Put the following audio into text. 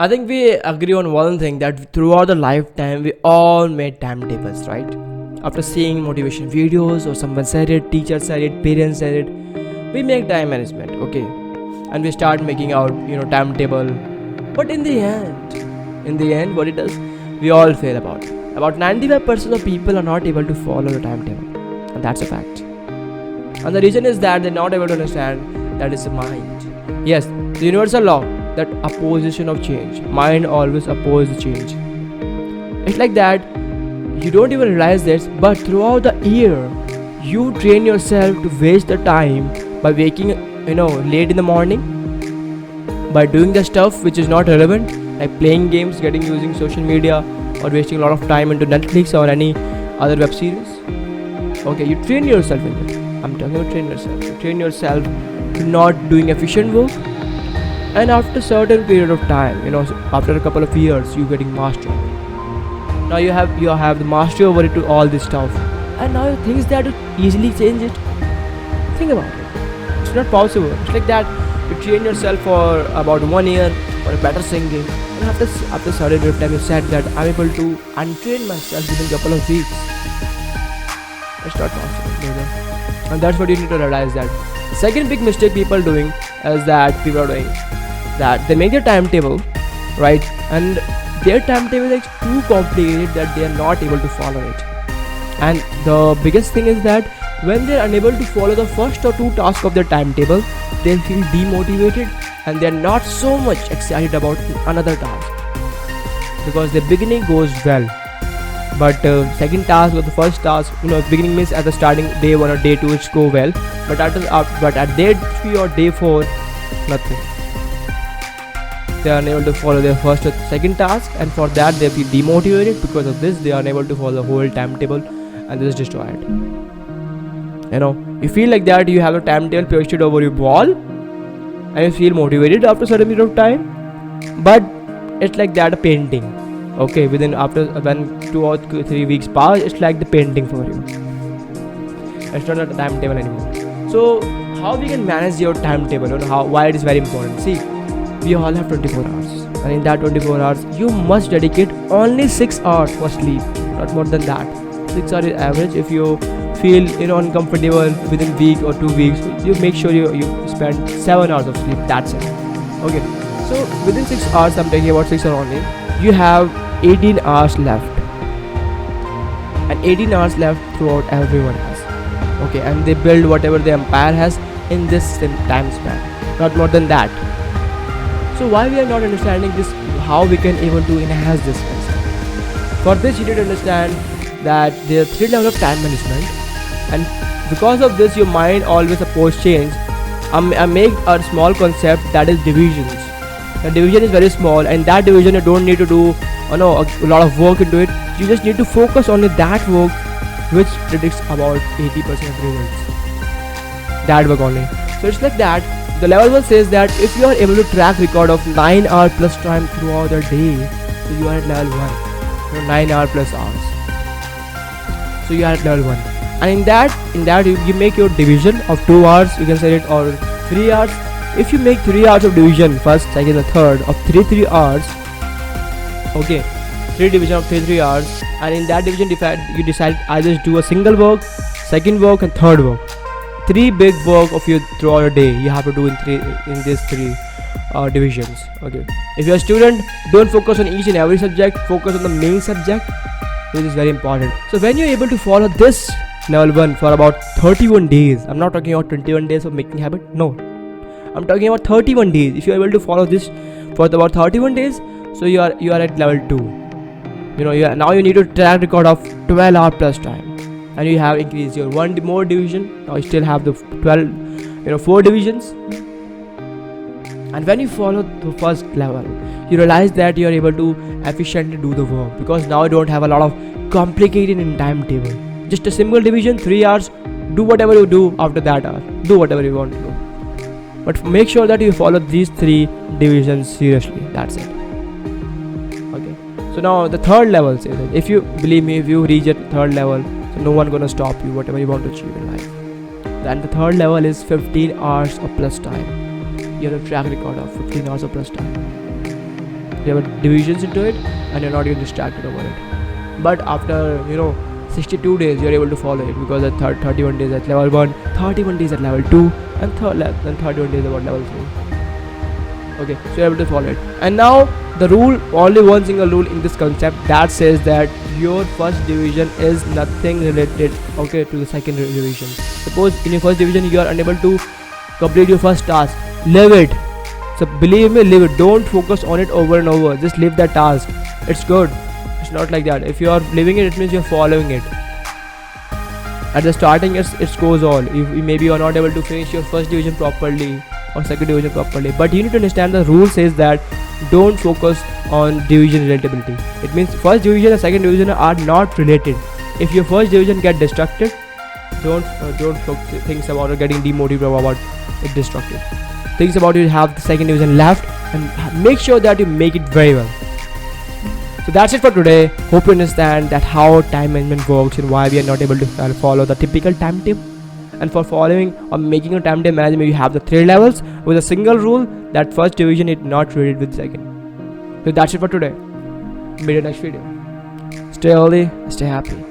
I think we agree on one thing, that throughout the lifetime we all made timetables, right? After seeing motivation videos, or someone said it, teacher said it, parents said it, we make time management, okay, and we start making out timetable. But in the end what it does, we all fail. About 95% of people are not able to follow the timetable, and that's a fact. And the reason is that they're not able to understand that it's the mind. Yes, the universal law, that opposition of change. Mind always opposes the change. It's like that. You don't even realize this, but throughout the year, you train yourself to waste the time by waking, late in the morning, by doing the stuff which is not relevant, like playing games, using social media, or wasting a lot of time into Netflix or any other web series. Okay, you train yourself in it. I'm talking about train yourself. You train yourself to not doing efficient work, and after a certain period of time, after a couple of years, you getting mastery. Now you have the mastery over it to all this stuff, and now you think that you easily change it. Think about it. It's not possible. It's like that. You train yourself for about 1 year for a better singing, and after a certain period of time, you said that I'm able to untrain myself within a couple of weeks. It's not possible, brother. And that's what you need to realize. That the second big mistake people are doing is that they make their timetable, right, and their timetable is too complicated that they are not able to follow it. And the biggest thing is that when they are unable to follow the first or two tasks of their timetable, they feel demotivated, and they are not so much excited about another task, because the beginning goes well, but second task or the first task, beginning means at the starting day 1 or day 2 it's go well, but at day 3 or day 4, nothing. They are unable to follow their first or second task, and for that they feel demotivated. Because of this, they are unable to follow the whole timetable, and this is destroyed. You feel like that you have a timetable pasted over your wall, and you feel motivated after a certain period of time, but it's like that a painting. Okay, when 2 or 3 weeks pass, it's like the painting for you. It's not a timetable anymore. So how we can manage your timetable, why it is very important. See, we all have 24 hours, and in that 24 hours you must dedicate only 6 hours for sleep, not more than that. 6 hours is average. If you feel uncomfortable within week or 2 weeks, you make sure you spend 7 hours of sleep. That's it. Okay, so within 6 hours, I'm talking about 6 hours only, you have 18 hours left, and 18 hours left throughout everyone has. Okay, and they build whatever the empire has in this time span, not more than that. So why we are not understanding this, how we can able to enhance this concept? For this, you need to understand that there are 3 levels of time management, and because of this your mind always opposes change. I make a small concept, that is divisions. The division is very small, and that division you don't need to do a lot of work into it. You just need to focus on that work which predicts about 80% of results. That work only. So it's like that. The level 1 says that if you are able to track record of 9 hours plus time throughout the day, so you are at level 1. 9 hours plus hours. So you are at level 1. And in that you make your division of 2 hours, you can say it, or 3 hours. If you make 3 hours of division, first, second, and third of 3 hours, okay, 3 division of 3 hours, and in that division you decide either do a single work, second work, and third work. 3 big work of you throughout a day you have to do in these 3 divisions. Okay, if you're a student, don't focus on each and every subject, focus on the main subject, which is very important. So when you're able to follow this level 1 for about 31 days, I'm not talking about 21 days of making habit, no, I'm talking about 31 days. If you're able to follow this for about 31 days, so you are at level 2. Now you need to track record of 12 hours plus time, and you have increased your 1 more division. Now you still have the 4 divisions. And when you follow the first level, you realize that you are able to efficiently do the work, because now you don't have a lot of complicated in timetable. Just a simple division, 3 hours, do whatever you do after that hour, do whatever you want to do, but make sure that you follow these 3 divisions seriously. That's it. Okay, so now the third level says that if you believe me, if you reach a third level, so no one gonna stop you whatever you want to achieve in life. Then the third level is 15 hours of plus time. You have a track record of 15 hours of plus time. there were divisions into it, and you're not getting distracted over it. But after 62 days, you're able to follow it, because at 31 days at level 1, 31 days at level 2, and 31 days about level 3. Okay, so you're able to follow it. And now the rule, only one single rule in this concept, that says that your first division is nothing related, okay, to the second division. Suppose in your first division you are unable to complete your first task, leave it. So believe me, leave it. Don't focus on it over and over. Just leave that task. It's good. It's not like that. If you are leaving it, it means you're following it. At the starting, it goes all. If maybe you are not able to finish your first division properly or second division properly, but you need to understand the rule says that don't focus on division relatability. It means first division and second division are not related. If your first division get distracted, don't think about it getting demotivated about it destructive. Think about you have the second division left, and make sure that you make it very well. So that's it for today. Hope you understand that how time management works and why we are not able to follow the typical timetable. And for following or making a timetable management, you have the 3 levels with a single rule that first division is not related with second. So that's it for today. Meet you next video. Stay healthy, stay happy.